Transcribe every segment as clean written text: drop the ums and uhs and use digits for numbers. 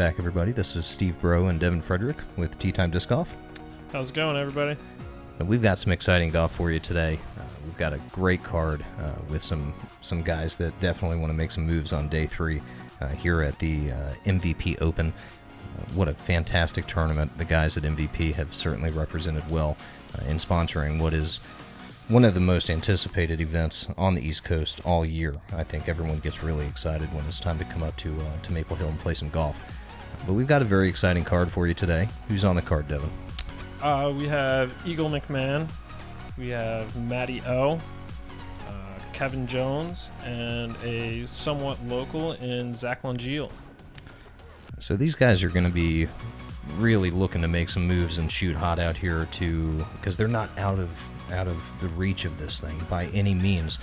back, everybody. This is Steve Bro and Devin Frederick with Tea Time Disc Golf. How's it going, everybody? And we've got some exciting golf for you today. We've got a great card with some guys that definitely want to make some moves on day 3 here at the MVP Open. What a fantastic tournament. The guys at MVP have certainly represented well in sponsoring what is one of the most anticipated events on the East Coast all year. I think everyone gets really excited when it's time to come up to Maple Hill and play some golf. But we've got a very exciting card for you today. Who's on the card, Devin? We have Eagle McMahon, we have Matty O, Kevin Jones, and a somewhat local in Zach Longeill. So these guys are going to be really looking to make some moves and shoot hot out here because they're not out of the reach of this thing by any means.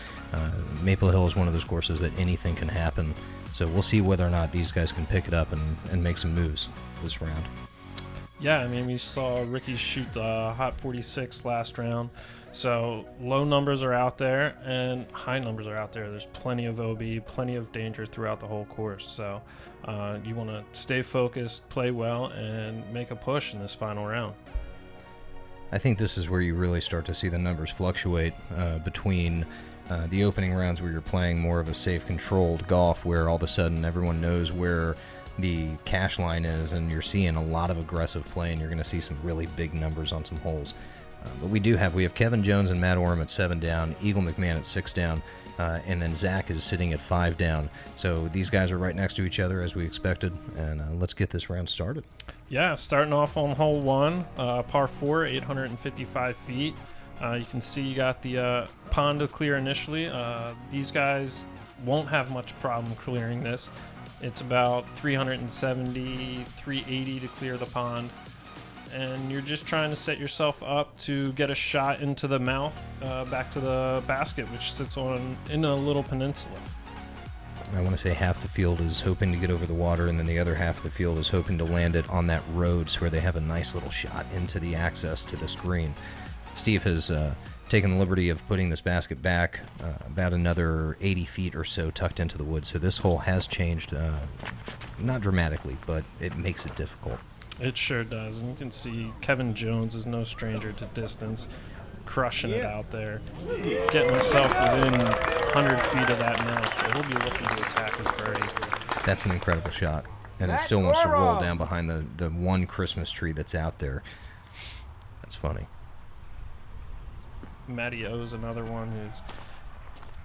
Maple Hill is one of those courses that anything can happen. So we'll see whether or not these guys can pick it up and make some moves this round. Yeah, I mean, we saw Ricky shoot the Hot 46 last round. So low numbers are out there and high numbers are out there. There's plenty of OB, plenty of danger throughout the whole course. So you want to stay focused, play well, and make a push in this final round. I think this is where you really start to see the numbers fluctuate between the opening rounds where you're playing more of a safe, controlled golf where all of a sudden everyone knows where the cash line is and you're seeing a lot of aggressive play and you're going to see some really big numbers on some holes. But we have Kevin Jones and Matt Orum at 7 down, Eagle McMahon at 6 down, and then Zach is sitting at 5 down. So these guys are right next to each other as we expected, and let's get this round started. Yeah, starting off on hole 1, par 4, 855 feet. You can see you got the pond to clear initially. These guys won't have much problem clearing this. It's about 370, 380 to clear the pond. And you're just trying to set yourself up to get a shot into the mouth, back to the basket, which sits in a little peninsula. I want to say half the field is hoping to get over the water, and then the other half of the field is hoping to land it on that road so where they have a nice little shot into the access to this green. Steve has taken the liberty of putting this basket back about another 80 feet or so tucked into the woods. So this hole has changed, not dramatically, but it makes it difficult. It sure does. And you can see Kevin Jones is no stranger to distance, crushing it out there, getting himself within 100 feet of that mouth. So he'll be looking to attack his birdie. That's an incredible shot. And it still wants to roll down behind the one Christmas tree that's out there. That's funny. Matty O is another one who's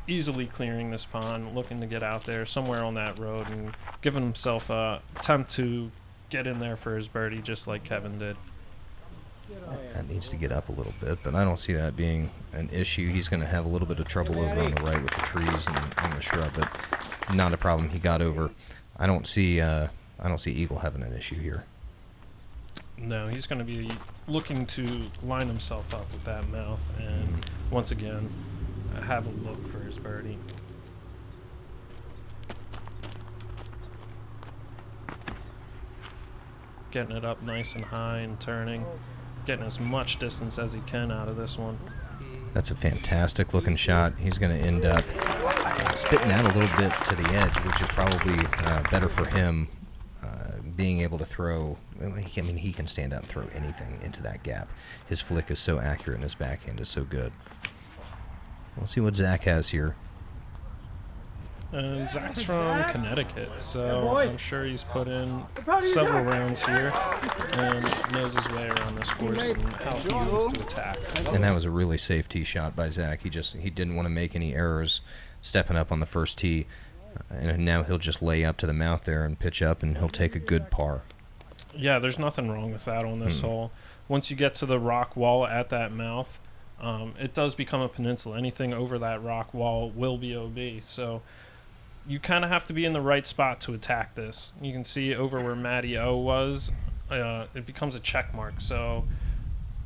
easily clearing this pond, looking to get out there somewhere on that road and giving himself a attempt to get in there for his birdie just like Kevin did. That needs to get up a little bit, but I don't see that being an issue. He's going to have a little bit of trouble over on the right with the trees and the shrub, but not a problem. He got over. I don't see Eagle having an issue here. No, he's going to be looking to line himself up with that mouth and once again have a look for his birdie. Getting it up nice and high and turning, getting as much distance as he can out of this one. That's a fantastic looking shot. He's going to end up spitting out a little bit to the edge, which is probably better for him. Being able to throw, he can stand out and throw anything into that gap. His flick is so accurate and his backhand is so good. We'll see what Zach has here. Zach's from Connecticut, so I'm sure he's put in several rounds here and knows his way around this course and how he wants to attack. And that was a really safe tee shot by Zach. He didn't want to make any errors stepping up on the first tee. And now he'll just lay up to the mouth there and pitch up, and he'll take a good par. Yeah, there's nothing wrong with that on this hole. Once you get to the rock wall at that mouth, it does become a peninsula. Anything over that rock wall will be OB. So you kind of have to be in the right spot to attack this. You can see over where Matty O was, it becomes a check mark. So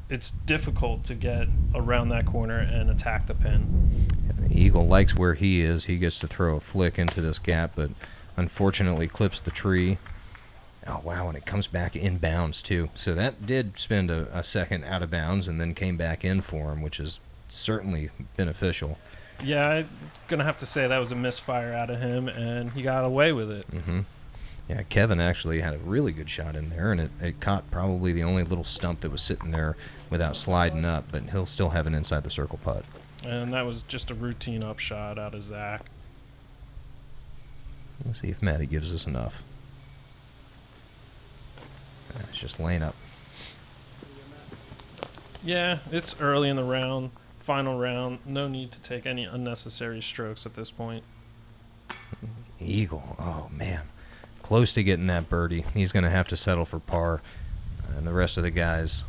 it's difficult to get around that corner and attack the pin. The Eagle likes where he is. He gets to throw a flick into this gap, but unfortunately clips the tree. Oh, wow, and it comes back in bounds, too. So that did spend a second out of bounds and then came back in for him, which is certainly beneficial. Yeah, I'm going to have to say that was a misfire out of him, and he got away with it. Mm-hmm. Yeah, Kevin actually had a really good shot in there, and it caught probably the only little stump that was sitting there without sliding up, but he'll still have an inside the circle putt. And that was just a routine upshot out of Zach. Let's see if Matty gives us enough. It's just laying up. Yeah, it's early in the round, final round. No need to take any unnecessary strokes at this point. Eagle, oh man. Close to getting that birdie. He's going to have to settle for par. And the rest of the guys.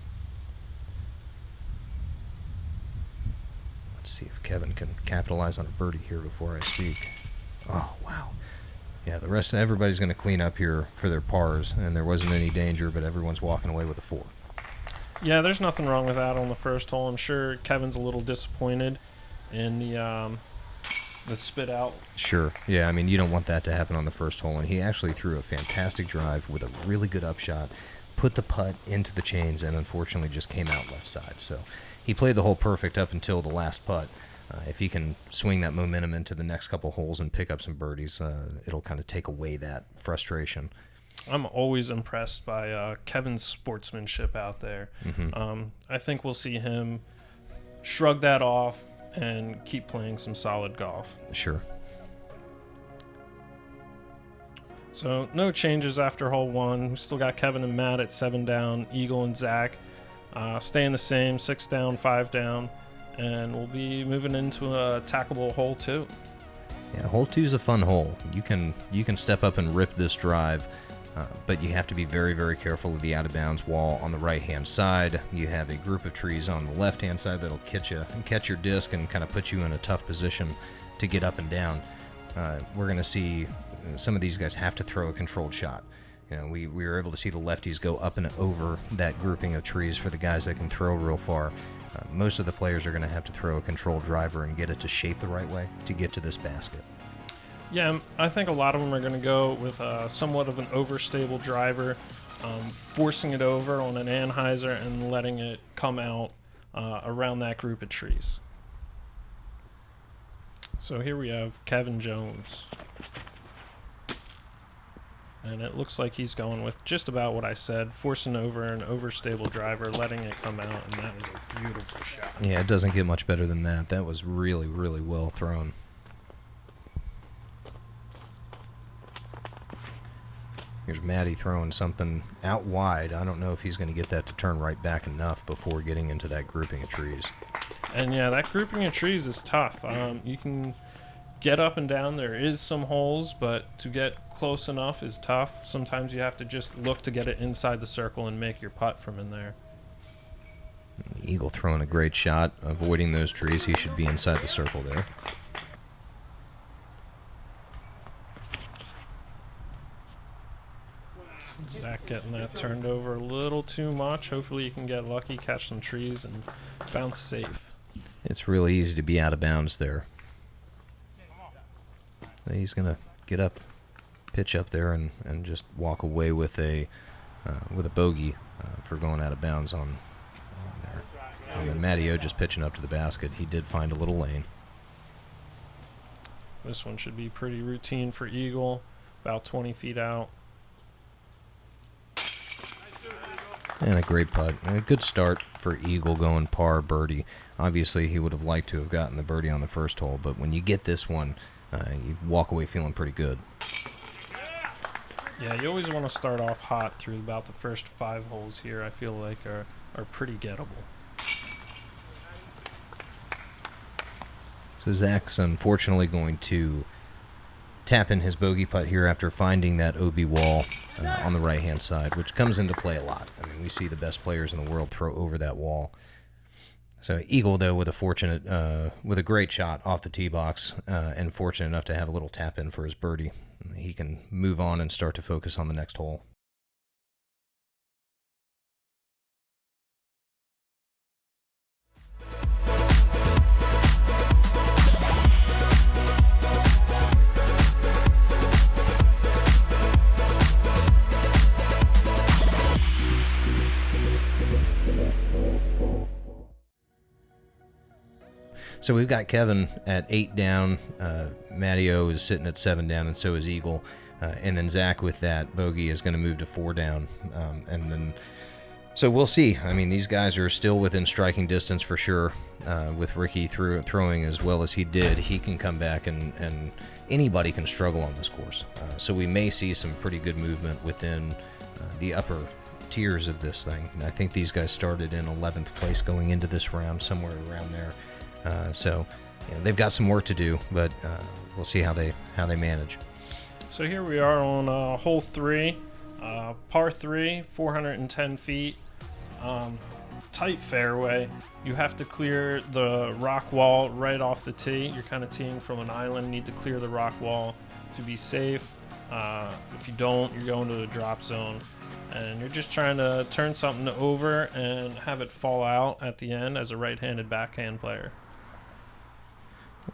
Let's see if Kevin can capitalize on a birdie here before I speak. Oh, wow. Yeah, the rest of everybody's going to clean up here for their pars, and there wasn't any danger, but everyone's walking away with a 4. Yeah, there's nothing wrong with that on the first hole. I'm sure Kevin's a little disappointed in the spit out. Sure. Yeah, I mean, you don't want that to happen on the first hole, and he actually threw a fantastic drive with a really good upshot, put the putt into the chains, and unfortunately just came out left side. So he played the hole perfect up until the last putt. If he can swing that momentum into the next couple holes and pick up some birdies, it'll kind of take away that frustration. I'm always impressed by Kevin's sportsmanship out there. Mm-hmm. I think we'll see him shrug that off and keep playing some solid golf. Sure. So no changes after hole 1. We still got Kevin and Matt at 7 down, Eagle and Zach staying the same, 6 down, 5 down, and we'll be moving into a tackable hole 2. Yeah, hole 2 is a fun hole. You can step up and rip this drive, but you have to be very, very careful of the out-of-bounds wall on the right-hand side. You have a group of trees on the left-hand side that'll catch your disc and kind of put you in a tough position to get up and down. We're going to see some of these guys have to throw a controlled shot. You know, we were able to see the lefties go up and over that grouping of trees for the guys that can throw real far. Most of the players are going to have to throw a controlled driver and get it to shape the right way to get to this basket. Yeah, I think a lot of them are going to go with somewhat of an overstable driver, forcing it over on an anhyzer and letting it come out around that group of trees. So here we have Kevin Jones. And it looks like he's going with just about what I said, forcing over an overstable driver, letting it come out, and that was a beautiful shot. Yeah, it doesn't get much better than that. That was really, really well thrown. Here's Matty throwing something out wide. I don't know if he's going to get that to turn right back enough before getting into that grouping of trees. And yeah, that grouping of trees is tough. You can get up and down. There is some holes, but to get close enough is tough. Sometimes you have to just look to get it inside the circle and make your putt from in there. Eagle throwing a great shot, avoiding those trees. He should be inside the circle there. Zach getting that turned over a little too much. Hopefully you can get lucky, catch some trees, and bounce safe. It's really easy to be out of bounds there. He's going to get up, pitch up there, and just walk away with a bogey for going out of bounds on there. And then Matty O just pitching up to the basket. He did find a little lane. This one should be pretty routine for Eagle, about 20 feet out. And a great putt. A good start for Eagle going par birdie. Obviously, he would have liked to have gotten the birdie on the first hole, but when you get this one, you walk away feeling pretty good. Yeah, you always want to start off hot through about the first 5 holes here. I feel like are pretty gettable. So Zach's unfortunately going to tap in his bogey putt here after finding that OB wall on the right-hand side, which comes into play a lot. I mean, we see the best players in the world throw over that wall. So Eagle, though, with a great shot off the tee box, and fortunate enough to have a little tap in for his birdie, he can move on and start to focus on the next hole. So we've got Kevin at 8 down. Matty O is sitting at 7 down, and so is Eagle. And then Zach with that bogey is going to move to 4 down. And then, so we'll see. I mean, these guys are still within striking distance for sure. With Ricky throwing as well as he did, he can come back and anybody can struggle on this course. So we may see some pretty good movement within the upper tiers of this thing. I think these guys started in 11th place going into this round, somewhere around there. So they've got some work to do, but we'll see how they manage. So here we are on hole 3, par 3, 410 feet, tight fairway. You have to clear the rock wall right off the tee. You're kind of teeing from an island, need to clear the rock wall to be safe. If you don't, you're going to the drop zone. And you're just trying to turn something over and have it fall out at the end as a right-handed backhand player.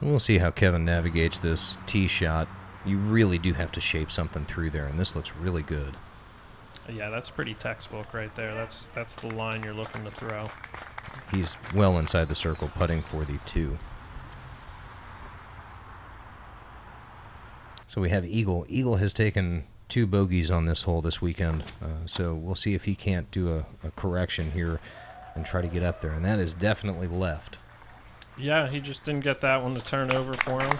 And we'll see how Kevin navigates this tee shot. You really do have to shape something through there, and this looks really good. Yeah, that's pretty textbook right there. That's the line you're looking to throw. He's well inside the circle, putting for the 2. So we have Eagle. Eagle has taken 2 bogeys on this hole this weekend, so we'll see if he can't do a correction here and try to get up there, and that is definitely left. Yeah, he just didn't get that one to turn over for him.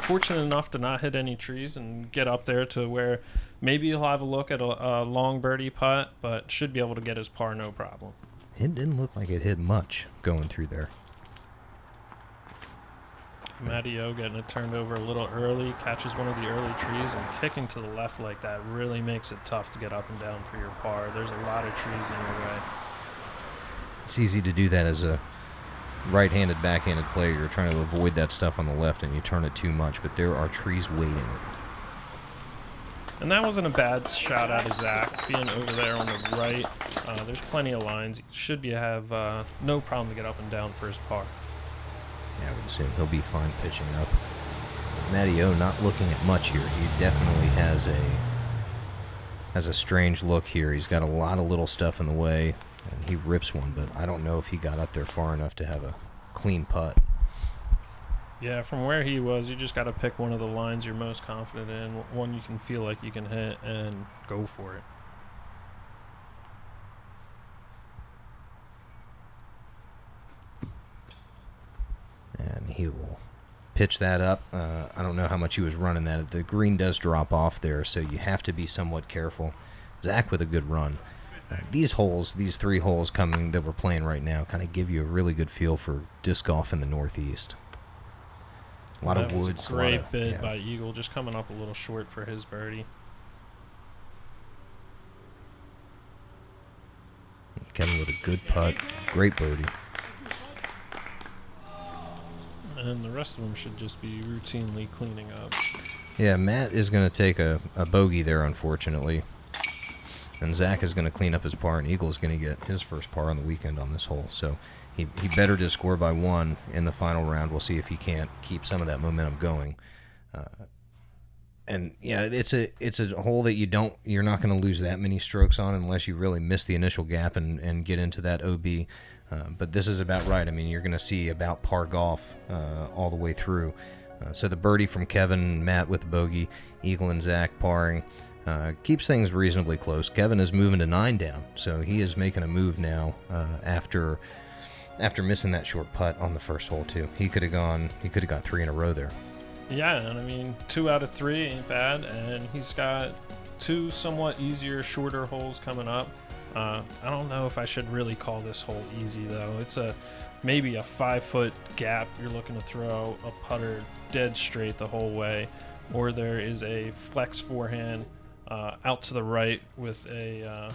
Fortunate enough to not hit any trees and get up there to where maybe he'll have a look at a long birdie putt, but should be able to get his par no problem. It didn't look like it hit much going through there. Matty O getting it turned over a little early, catches one of the early trees, and kicking to the left like that really makes it tough to get up and down for your par. There's a lot of trees in your way. It's easy to do that as a right-handed, backhanded player. You're trying to avoid that stuff on the left and you turn it too much, but there are trees waiting. And that wasn't a bad shot out of Zach, being over there on the right. There's plenty of lines. He should have no problem to get up and down for his par. Yeah, I would assume he'll be fine pitching up. Matty O not looking at much here. He definitely has a strange look here. He's got a lot of little stuff in the way, and he rips one, but I don't know if he got up there far enough to have a clean putt. Yeah, from where he was, you just got to pick one of the lines you're most confident in, one you can feel like you can hit, and go for it. And he will pitch that up. I don't know how much he was running that. The green does drop off there, so you have to be somewhat careful. Zach with a good run. These 3 holes coming that we're playing right now kind of give you a really good feel for disc golf in the Northeast. A lot of woods. Great bid by Eagle, just coming up a little short for his birdie. Kevin with a good putt. Great birdie. And the rest of them should just be routinely cleaning up. Yeah, Matt is going to take a bogey there, unfortunately. And Zach is going to clean up his par, and Eagle's going to get his first par on the weekend on this hole. So he bettered his score by 1 in the final round. We'll see if he can't keep some of that momentum going. And yeah, it's a hole that you're not going to lose that many strokes on unless you really miss the initial gap and get into that OB. But this is about right. I mean, you're going to see about par golf all the way through. So the birdie from Kevin, Matt with the bogey, Eagle and Zach parring. Keeps things reasonably close. Kevin is moving to 9 down, so he is making a move now after missing that short putt on the first hole too. He could have got 3 in a row there. Yeah, and I mean 2 out of 3 ain't bad, and he's got 2 somewhat easier, shorter holes coming up. I don't know if I should really call this hole easy though. It's maybe a 5-foot gap you're looking to throw a putter dead straight the whole way, or there is a flex forehand out to the right with a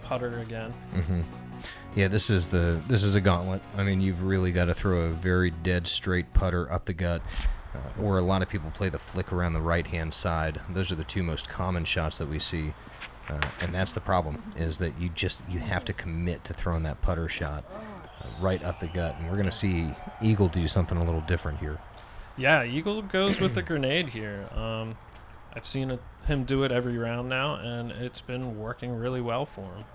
putter again. Mm-hmm. Yeah, this is a gauntlet. I mean, you've really got to throw a very dead straight putter up the gut, or a lot of people play the flick around the right-hand side. Those are the 2 most common shots that we see, and that's the problem, is that you have to commit to throwing that putter shot right up the gut, and we're going to see Eagle do something a little different here. Yeah, Eagle goes with the grenade here. I've seen him do it every round now, and it's been working really well for him.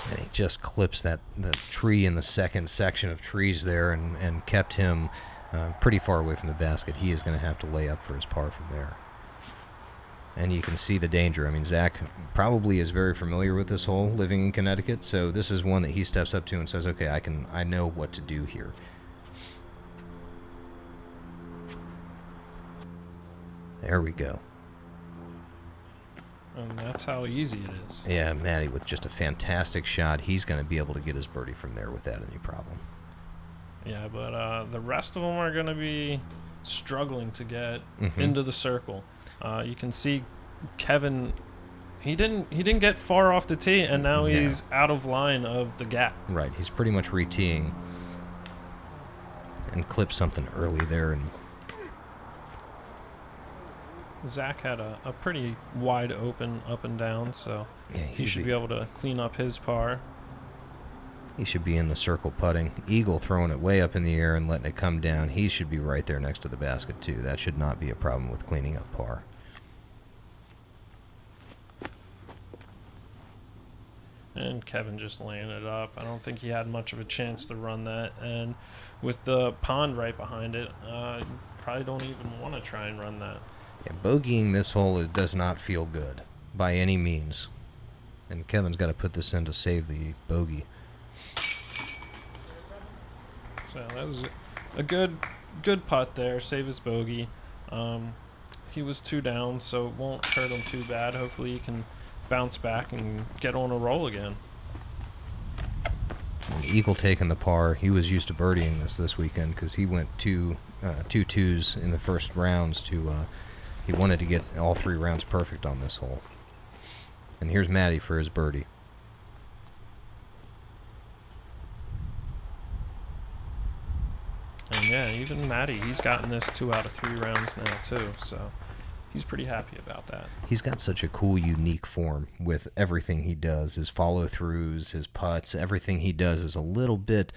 And he just clips the tree in the second section of trees there and kept him pretty far away from the basket. He is going to have to lay up for his par from there. And you can see the danger. I mean, Zach probably is very familiar with this hole, living in Connecticut, so this is one that he steps up to and says, okay, I know what to do here. There we go. And that's how easy it is. Yeah, Matty with just a fantastic shot. He's going to be able to get his birdie from there without any problem. Yeah, but the rest of them are going to be struggling to get into the circle. You can see Kevin, he didn't get far off the tee, and now he's out of line of the gap. Right, he's pretty much re-teeing and clipped something early there. And Zach had a pretty wide open up and down, so yeah, he should be able to clean up his par. He should be in the circle putting. Eagle throwing it way up in the air and letting it come down. He should be right there next to the basket, too. That should not be a problem with cleaning up par. And Kevin just laying it up. I don't think he had much of a chance to run that. And with the pond right behind it, you probably don't even want to try and run that. Yeah, bogeying this hole, it does not feel good by any means. And Kevin's got to put this in to save the bogey. So that was a good putt there. Save his bogey. He was 2 down, so it won't hurt him too bad. Hopefully he can bounce back and get on a roll again. And Eagle taking the par. He was used to birdieing this weekend because he went two twos in the first rounds to he wanted to get all 3 rounds perfect on this hole. And here's Matty for his birdie. And yeah, even Matty, he's gotten this 2 out of 3 rounds now too, so he's pretty happy about that. He's got such a cool, unique form with everything he does. His follow-throughs, his putts, everything he does is a little bit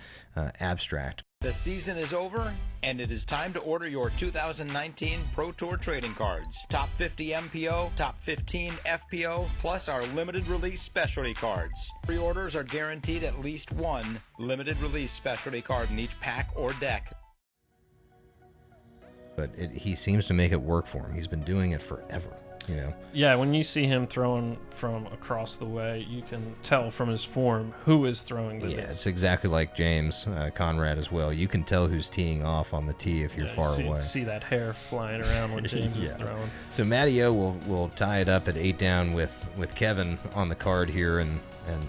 abstract. The season is over, and it is time to order your 2019 Pro Tour trading cards. Top 50 MPO, top 15 FPO, plus our limited release specialty cards. Pre-orders are guaranteed at least 1 limited release specialty card in each pack or deck. But he seems to make it work for him. He's been doing it forever, you know. Yeah, when you see him throwing from across the way, you can tell from his form who is throwing the disc. It's exactly like James Conrad as well. You can tell who's teeing off on the tee if you're far away. See that hair flying around when James is throwing. So Matty O will tie it up at 8 down with Kevin on the card here, and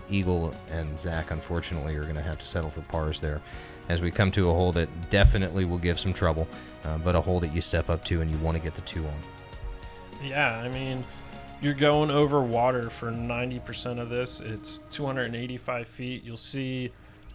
Eagle and Zach, unfortunately, are going to have to settle for pars there as we come to a hole that definitely will give some trouble, but a hole that you step up to and you want to get the 2 on. Yeah, I mean, you're going over water for 90% of this. It's 285 feet. You'll see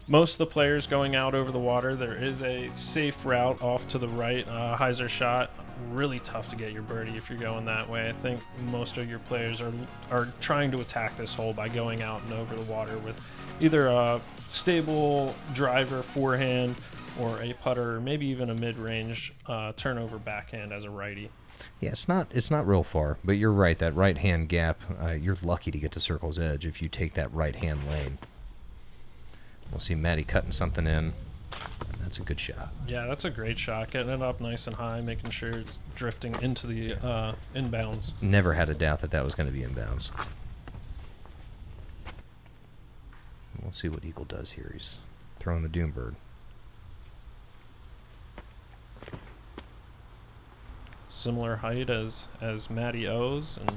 most of the players going out over the water. There is a safe route off to the right, hyzer shot. Really tough to get your birdie if you're going that way. I think most of your players are trying to attack this hole by going out and over the water with either a stable driver forehand or a putter, or maybe even a mid-range turnover backhand as a righty. Yeah, it's not real far, but you're right. That right-hand gap, you're lucky to get to circle's edge if you take that right-hand lane. We'll see Matty cutting something in. That's a good shot. Yeah, that's a great shot. Getting it up nice and high, making sure it's drifting into the inbounds. Never had a doubt that was going to be inbounds. We'll see what Eagle does here. He's throwing the Doombird. Similar height as Matty O's, and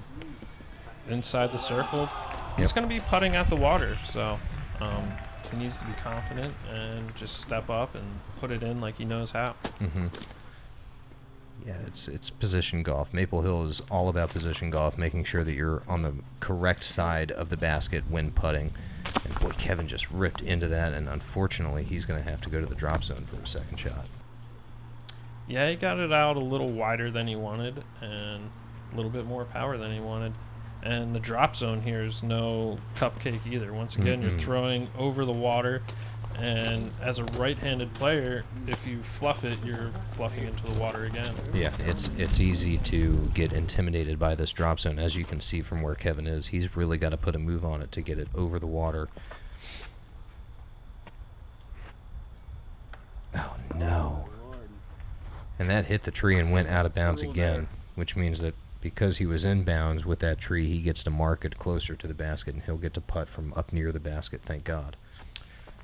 inside the circle. He's going to be putting at the water, so he needs to be confident and just step up and put it in like he knows how. Yeah, it's position golf. Maple Hill is all about position golf, making sure that you're on the correct side of the basket when putting. And boy, Kevin just ripped into that, and unfortunately, he's going to have to go to the drop zone for a second shot. Yeah, he got it out a little wider than he wanted and a little bit more power than he wanted. And the drop zone here is no cupcake either. Once again, you're throwing over the water, and as a right-handed player, if you fluff it, you're fluffing into the water again. Yeah, it's easy to get intimidated by this drop zone. As you can see from where Kevin is, he's really got to put a move on it to get it over the water. And that hit the tree and went out of bounds Ooh, again, there. which means that because he was in bounds with that tree, he gets to mark it closer to the basket, and he'll get to putt from up near the basket, thank God.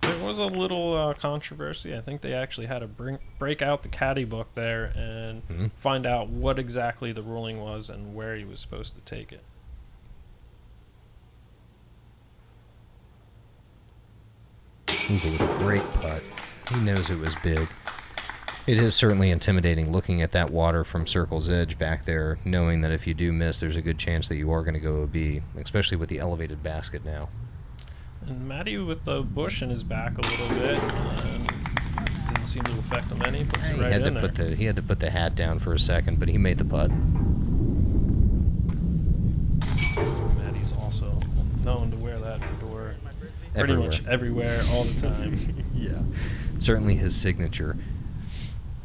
There was a little controversy. I think they actually had to break out the caddy book there and find out what exactly the ruling was and where he was supposed to take it. Eagle with a great putt. He knows it was big. It is certainly intimidating looking at that water from Circle's edge back there, knowing that if you do miss, there's a good chance that you are going to go OB, especially with the elevated basket now. And Matty with the bush in his back a little bit. Didn't seem to affect him any. Puts it right in there. He had to put the hat down for a second, but he made the putt. Matty's also known to wear that fedora pretty Everywhere. much everywhere, all the time. Yeah, certainly his signature.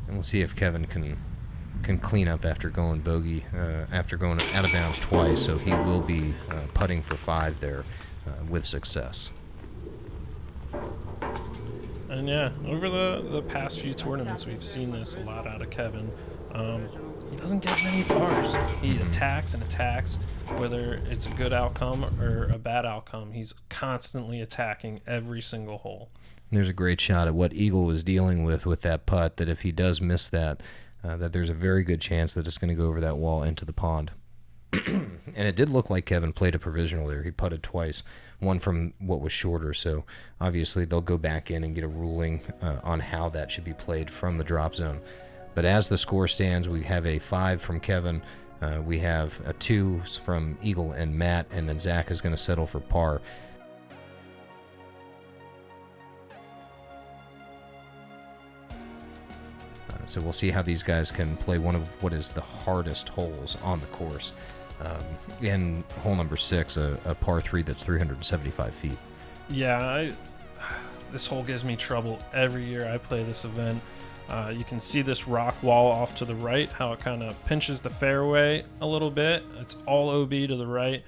And we'll see if Kevin can clean up after going bogey, after going out of bounds twice. So he will be putting for 5 there with success. And yeah, over the past few tournaments, we've seen this a lot out of Kevin. He doesn't get many pars. He attacks and attacks, whether it's a good outcome or a bad outcome. He's constantly attacking every single hole. There's a great shot at what Eagle was dealing with that putt, that if he does miss that, that there's a very good chance that it's going to go over that wall into the pond. And it did look like Kevin played a provisional there. He putted twice, one from what was shorter, so obviously they'll go back in and get a ruling on how that should be played from the drop zone. But as the score stands, we have a 5 from Kevin, we have a 2 from Eagle and Matt, and then Zach is going to settle for par. So we'll see how these guys can play one of what is the hardest holes on the course. In hole number 6, a par 3 that's 375 feet. Yeah, this hole gives me trouble every year I play this event. You can see this rock wall off to the right, how it kind of pinches the fairway a little bit. It's all OB to the right.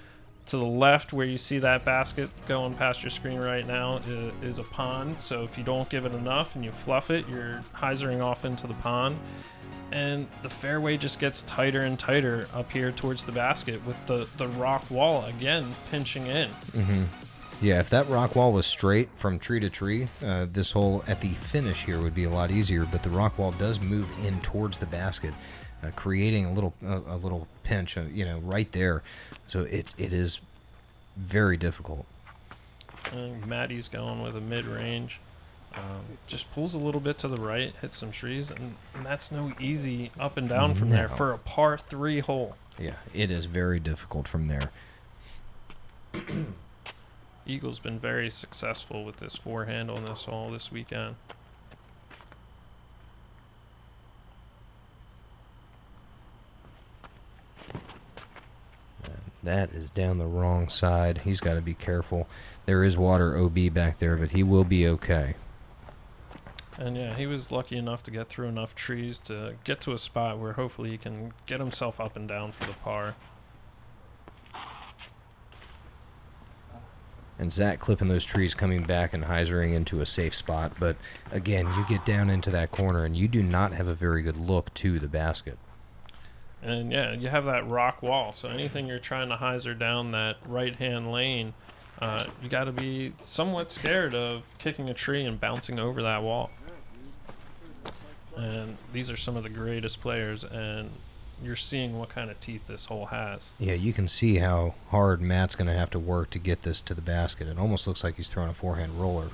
To the left, where you see that basket going past your screen right now, is a pond. So if you don't give it enough and you fluff it, you're hyzering off into the pond. And the fairway just gets tighter and tighter up here towards the basket with the rock wall, again, pinching in. Mm-hmm. Yeah, if that rock wall was straight from tree to tree, this hole at the finish here would be a lot easier. But the rock wall does move in towards the basket, creating a little pinch, right there. So it is very difficult. And Matty's going with a mid-range. Just pulls a little bit to the right, hits some trees, and that's no easy up and down from there for a par 3 hole. Yeah, it is very difficult from there. Eagle's been very successful with this forehand on this hole this weekend. That is down the wrong side. He's got to be careful. There is water OB back there, but he will be okay. And yeah, he was lucky enough to get through enough trees to get to a spot where hopefully he can get himself up and down for the par. And Zach clipping those trees, coming back and hyzering into a safe spot. But again, you get down into that corner and you do not have a very good look to the basket. And yeah, you have that rock wall, so anything you're trying to hyzer down that right-hand lane, you got to be somewhat scared of kicking a tree and bouncing over that wall. And these are some of the greatest players, and you're seeing what kind of teeth this hole has. Yeah, you can see how hard Matt's going to have to work to get this to the basket. It almost looks like he's throwing a forehand roller.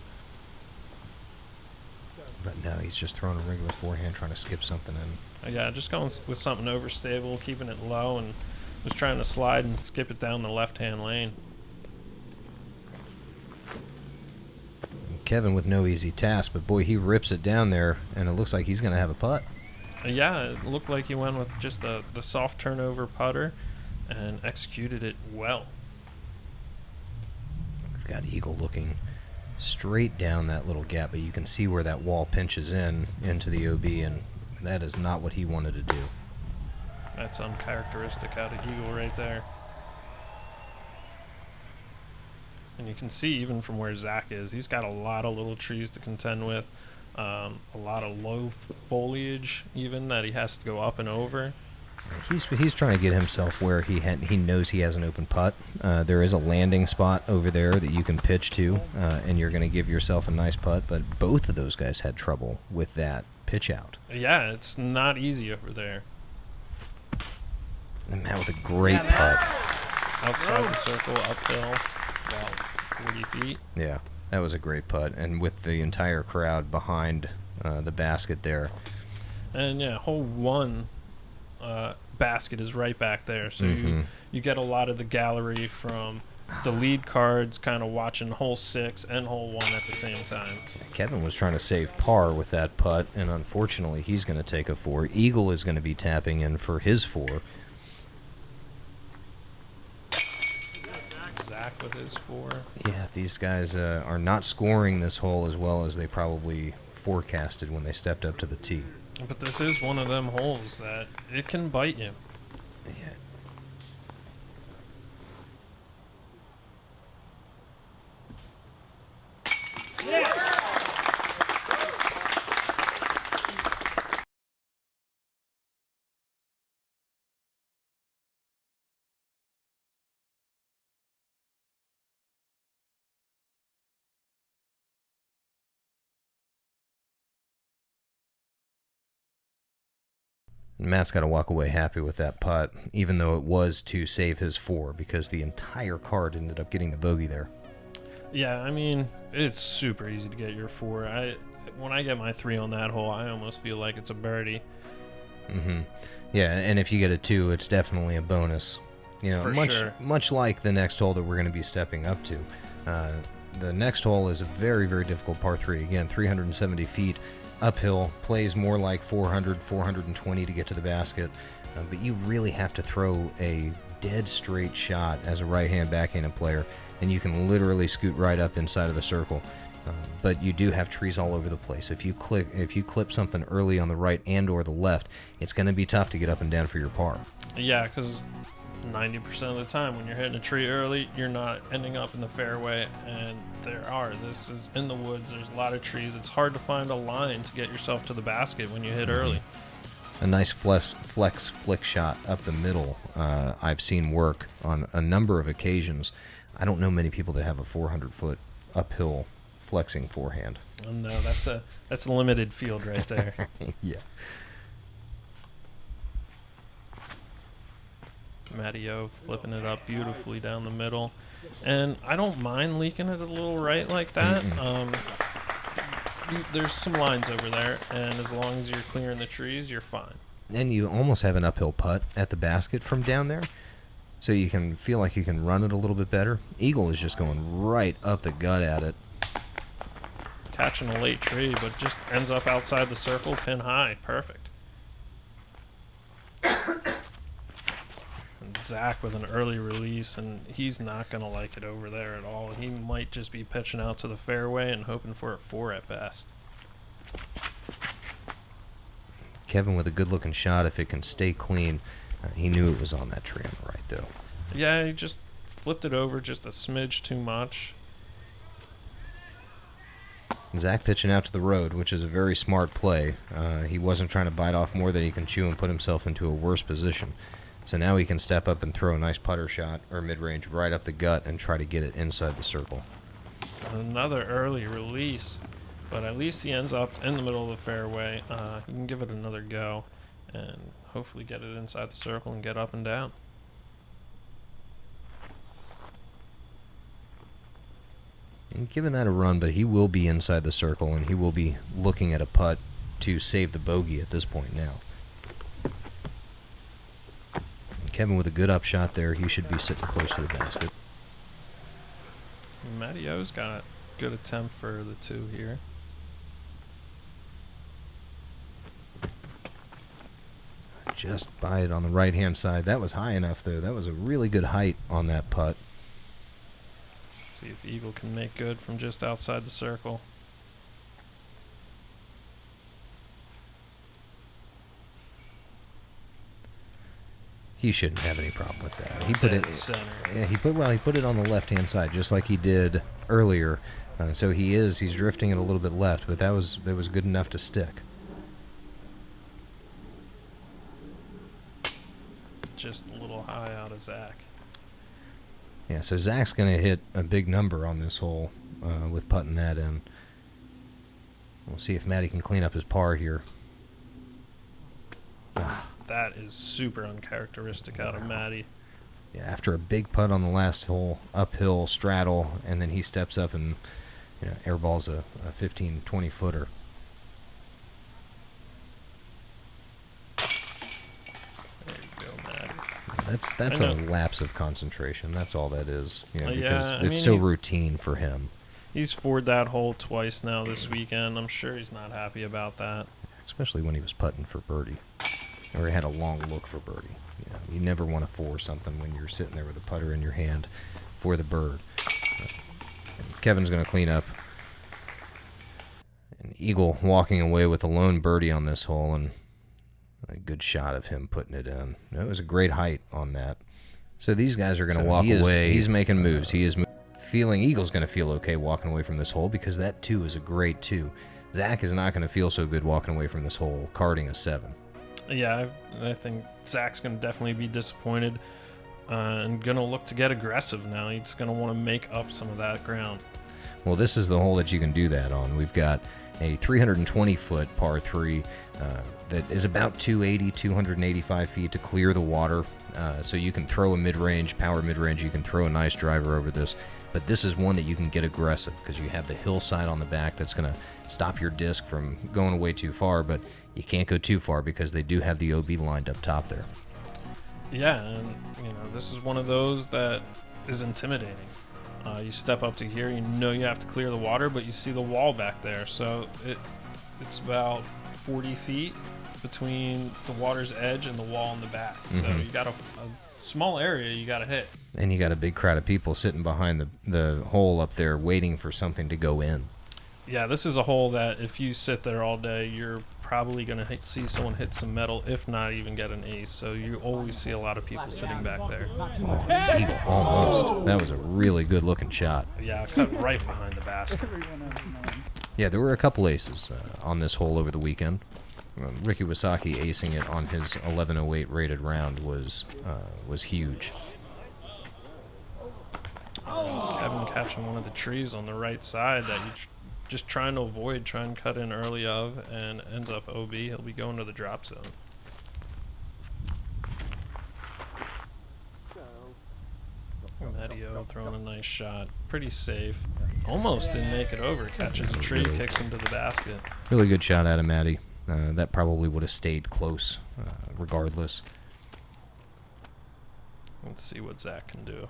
But no, he's just throwing a regular forehand, trying to skip something in. Yeah, just going with something overstable, keeping it low, and just trying to slide and skip it down the left-hand lane. Kevin with no easy task, but boy, he rips it down there, and it looks like he's going to have a putt. Yeah, it looked like he went with just the soft turnover putter and executed it well. We've got Eagle looking straight down that little gap, but you can see where that wall pinches into the OB, and that is not what he wanted to do. That's uncharacteristic out of Eagle right there. And you can see even from where Zach is, he's got a lot of little trees to contend with. A lot of low foliage even that he has to go up and over. He's trying to get himself where he knows he has an open putt. There is a landing spot over there that you can pitch to, and you're going to give yourself a nice putt. But both of those guys had trouble with that pitch out. Yeah, it's not easy over there. And Matt with a great putt. Outside the circle, uphill, about 40 feet. Yeah, that was a great putt. And with the entire crowd behind the basket there. And yeah, hole 1 basket is right back there. So you get a lot of the gallery from the lead cards kind of watching hole 6 and hole 1 at the same time. Kevin was trying to save par with that putt, and unfortunately he's going to take a 4. Eagle is going to be tapping in for his 4. Zach with his 4. Yeah, these guys are not scoring this hole as well as they probably forecasted when they stepped up to the tee. But this is one of them holes that it can bite you. Yeah. Matt's got to walk away happy with that putt, even though it was to save his 4, because the entire card ended up getting the bogey there. Yeah, I mean, it's super easy to get your 4. When I get my 3 on that hole, I almost feel like it's a birdie. Yeah, and if you get a 2, it's definitely a bonus. You know, much like the next hole that we're going to be stepping up to. The next hole is a very, very difficult par 3. Again, 370 feet. Uphill, plays more like 400, 420 to get to the basket, but you really have to throw a dead straight shot as a right-hand backhanded player, and you can literally scoot right up inside of the circle. But you do have trees all over the place. If you clip something early on the right and or the left, it's going to be tough to get up and down for your par. Yeah, because 90% of the time when you're hitting a tree early, you're not ending up in the fairway, and this is in the woods, there's a lot of trees. It's hard to find a line to get yourself to the basket when you hit early. A nice flex flick shot up the middle I've seen work on a number of occasions. I don't know many people that have a 400-foot uphill flexing forehand. Oh, no, that's a limited field right there. Yeah. Matty-O flipping it up beautifully down the middle. And I don't mind leaking it a little right like that. There's some lines over there, and as long as you're clearing the trees, you're fine. And you almost have an uphill putt at the basket from down there, so you can feel like you can run it a little bit better. Eagle is just going right up the gut at it. Catching a late tree, but just ends up outside the circle, pin high. Perfect. Zach with an early release, and he's not going to like it over there at all. He might just be pitching out to the fairway and hoping for a 4 at best. Kevin with a good-looking shot. If it can stay clean, he knew it was on that tree on the right, though. Yeah, he just flipped it over just a smidge too much. Zach pitching out to the road, which is a very smart play. He wasn't trying to bite off more than he can chew and put himself into a worse position. So now he can step up and throw a nice putter shot or mid-range right up the gut and try to get it inside the circle. Another early release, but at least he ends up in the middle of the fairway. He can give it another go and hopefully get it inside the circle and get up and down. And giving that a run, but he will be inside the circle and he will be looking at a putt to save the bogey at this point now. Kevin with a good upshot there. He should be sitting close to the basket. Matty-O's got a good attempt for the 2 here. Just by it on the right-hand side. That was high enough, though. That was a really good height on that putt. See if Eagle can make good from just outside the circle. He shouldn't have any problem with that. He put Dead it center. Yeah, he put it on the left-hand side, just like he did earlier So he's drifting it a little bit left, but that was good enough to stick. Just a little high out of Zach. Yeah, so Zach's going to hit a big number on this hole with putting that in. We'll see if Matty can clean up his par here. That is super uncharacteristic out of Matty. Yeah, after a big putt on the last hole, uphill, straddle, and then he steps up and airballs a 15, 20 footer. There you go, Matty. Yeah, that's a lapse of concentration. That's all that is. Because it's so routine for him. He's forward that hole twice now this weekend. I'm sure he's not happy about that. Especially when he was putting for birdie. Or he had a long look for birdie. You never want to force something when you're sitting there with a putter in your hand for the bird. And Kevin's going to clean up. And Eagle walking away with a lone birdie on this hole, and a good shot of him putting it in. It was a great height on that. So these guys are going to walk away. He's making moves. He is feeling Eagle's going to feel okay walking away from this hole because that 2 is a great 2. Zach is not going to feel so good walking away from this hole, carding a 7. Yeah, I think Zach's going to definitely be disappointed and going to look to get aggressive now. He's going to want to make up some of that ground. Well, this is the hole that you can do that on. We've got a 320-foot par 3 that is about 280, 285 feet to clear the water. So you can throw a mid-range, power mid-range. You can throw a nice driver over this. But this is one that you can get aggressive because you have the hillside on the back that's going to stop your disc from going away too far. But you can't go too far because they do have the OB lined up top there. Yeah, and this is one of those that is intimidating. You step up to here, you have to clear the water, but you see the wall back there. So it's about 40 feet between the water's edge and the wall in the back. So you got a small area you got to hit. And you got a big crowd of people sitting behind the hole up there waiting for something to go in. Yeah, this is a hole that if you sit there all day, you're probably going to see someone hit some metal, if not even get an ace. So you always see a lot of people sitting back there. Oh, Eagle, almost. That was a really good-looking shot. Yeah, cut right behind the basket. Yeah, there were a couple aces on this hole over the weekend. Ricky Wasaki acing it on his 11:08 rated round was huge. Kevin catching one of the trees on the right side that you just trying to avoid, try and cut in early of, and ends up OB. He'll be going to the drop zone. Medio throwing a nice shot. Pretty safe. Almost didn't make it over. Catches a tree, kicks him to the basket. Really good shot out of Matty. That probably would have stayed close regardless. Let's see what Zach can do.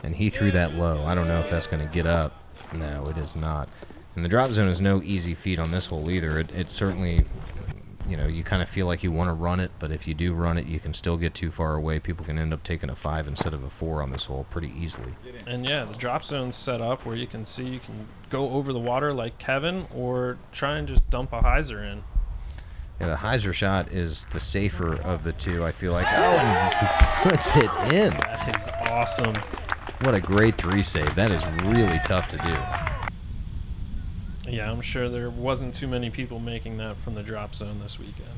And he threw that low. I don't know if that's going to get up. No, it is not. And the drop zone is no easy feat on this hole either. It certainly, you kind of feel like you want to run it, but if you do run it, you can still get too far away. People can end up taking a 5 instead of a 4 on this hole pretty easily. And yeah, the drop zone's set up where you can go over the water like Kevin or try and just dump a hyzer in. Yeah, the hyzer shot is the safer of the two, I feel like. Oh, and he puts it in. That is awesome. What a great 3 save. That is really tough to do. Yeah, I'm sure there wasn't too many people making that from the drop zone this weekend.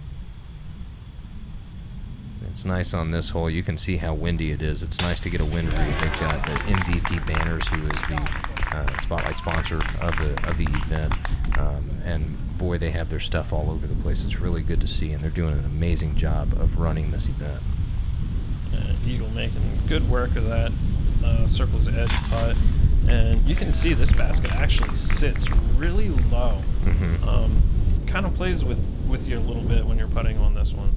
It's nice on this hole. You can see how windy it is. It's nice to get a wind read. They've got the MVP Banners, who is the spotlight sponsor of the event. And boy, they have their stuff all over the place. It's really good to see, and they're doing an amazing job of running this event. Eagle making good work of that circle's edge putt, and you can see this basket actually sits really low. Kind of plays with you a little bit when you're putting on this one.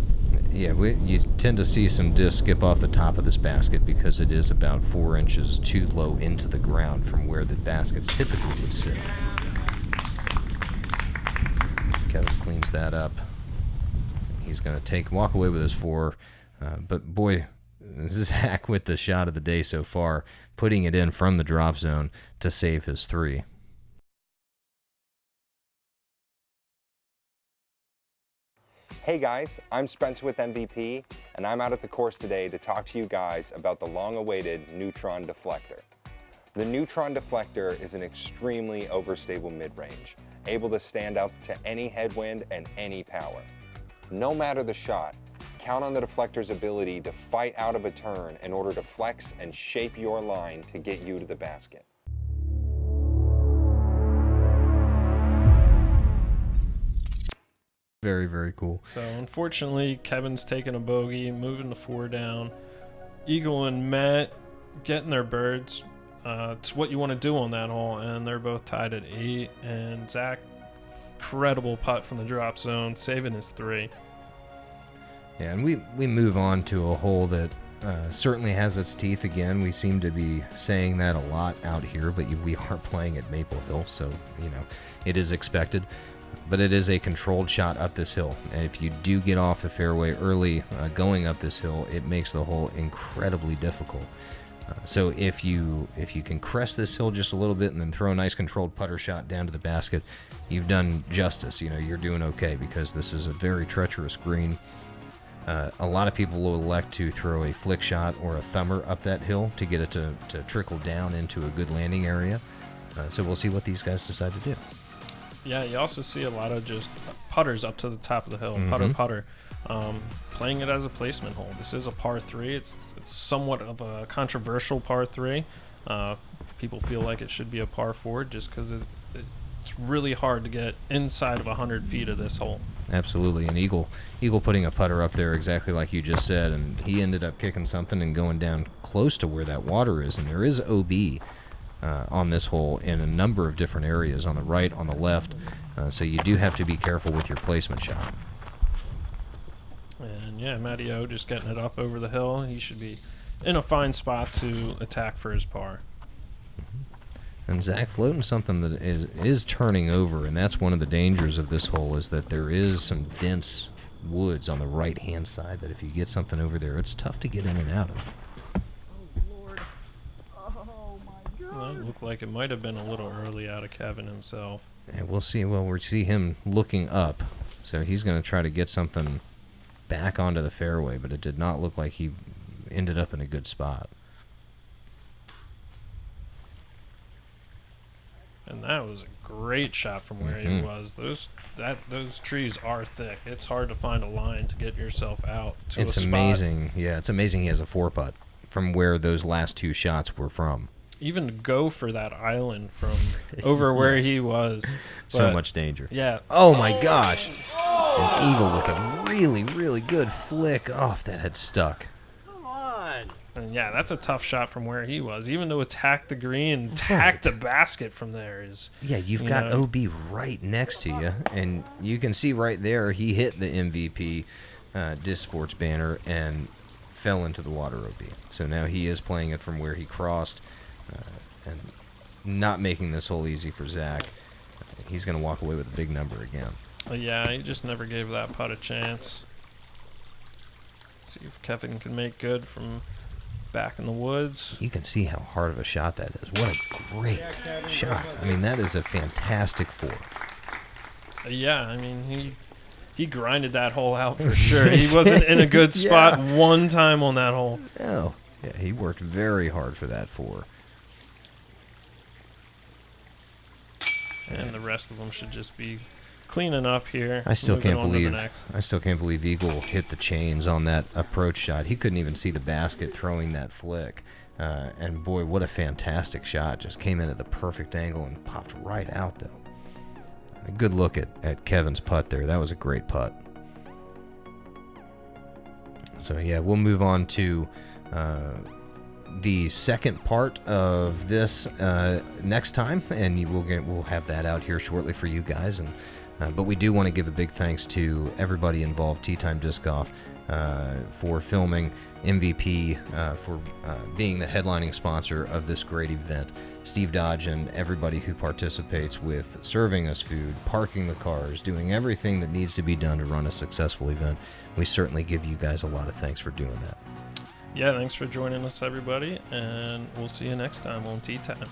Yeah, you tend to see some discs skip off the top of this basket because it is about 4 inches too low into the ground from where the baskets typically would sit. Kevin cleans that up. He's going to walk away with his 4, but boy, Zach with the shot of the day so far, putting it in from the drop zone to save his 3. Hey guys, I'm Spence with MVP, and I'm out at the course today to talk to you guys about the long-awaited Neutron Deflector. The Neutron Deflector is an extremely overstable mid-range, able to stand up to any headwind and any power. No matter the shot, count on the deflector's ability to fight out of a turn in order to flex and shape your line to get you to the basket. Very, very cool. So unfortunately, Kevin's taking a bogey, moving the 4 down. Eagle and Matt getting their birds. It's what you want to do on that hole, and they're both tied at 8. And Zach, incredible putt from the drop zone, saving his 3. Yeah, and we move on to a hole that certainly has its teeth again. We seem to be saying that a lot out here, but we are playing at Maple Hill, so, it is expected. But it is a controlled shot up this hill. And if you do get off the fairway early going up this hill, it makes the hole incredibly difficult. So if you can crest this hill just a little bit and then throw a nice controlled putter shot down to the basket, you've done justice. You're doing okay, because this is a very treacherous green. A lot of people will elect to throw a flick shot or a thumber up that hill to get it to trickle down into a good landing area. So we'll see what these guys decide to do. Yeah, you also see a lot of just putters up to the top of the hill, putter, playing it as a placement hole. This is a par 3. It's somewhat of a controversial par 3. People feel like it should be a par 4 just because it's really hard to get inside of 100 feet of this hole. Absolutely, and Eagle putting a putter up there exactly like you just said, and he ended up kicking something and going down close to where that water is, and there is OB on this hole in a number of different areas, on the right, on the left, so you do have to be careful with your placement shot. And yeah, Matty O just getting it up over the hill. He should be in a fine spot to attack for his par. And Zach floating something that is turning over, and that's one of the dangers of this hole, is that there is some dense woods on the right-hand side that if you get something over there, it's tough to get in and out of. Well, it looked like it might have been a little early out of Kevin himself. And we'll see. Well, we'll see him looking up, so he's going to try to get something back onto the fairway, but it did not look like he ended up in a good spot. And that was a great shot from where he was. Those trees are thick. It's hard to find a line to get yourself out to a spot. It's amazing. Yeah, it's amazing he has a 4-putt from where those last 2 shots were from. Even to go for that island from over where he was. So much danger. Yeah. Oh, my gosh. An Eagle with a really, really good flick off that had stuck. Come on. And yeah, that's a tough shot from where he was. Even to attack the green, attack the basket from there is... Yeah, you've got OB right next to you, and you can see right there he hit the MVP Disc Sports banner and fell into the water OB. So now he is playing it from where he crossed. And not making this hole easy for Zach. He's going to walk away with a big number again. Yeah, he just never gave that putt a chance. See if Kevin can make good from back in the woods. You can see how hard of a shot that is. What a great shot. I mean, that is a fantastic 4. Yeah, I mean, he grinded that hole out for sure. He wasn't in a good spot one time on that hole. No. Yeah, he worked very hard for that 4. And the rest of them should just be cleaning up here. I still can't believe Eagle hit the chains on that approach shot. He couldn't even see the basket throwing that flick. And boy, what a fantastic shot. Just came in at the perfect angle and popped right out, though. A good look at Kevin's putt there. That was a great putt. So yeah, we'll move on to the second part of this next time, and we'll have that out here shortly for you guys. And but we do want to give a big thanks to everybody involved, Tea Time Disc Golf, for filming, MVP for being the headlining sponsor of this great event, Steve Dodge, and everybody who participates with serving us food, parking the cars, doing everything that needs to be done to run a successful event. We certainly give you guys a lot of thanks for doing that. Yeah, thanks for joining us, everybody, and we'll see you next time on Tea Time.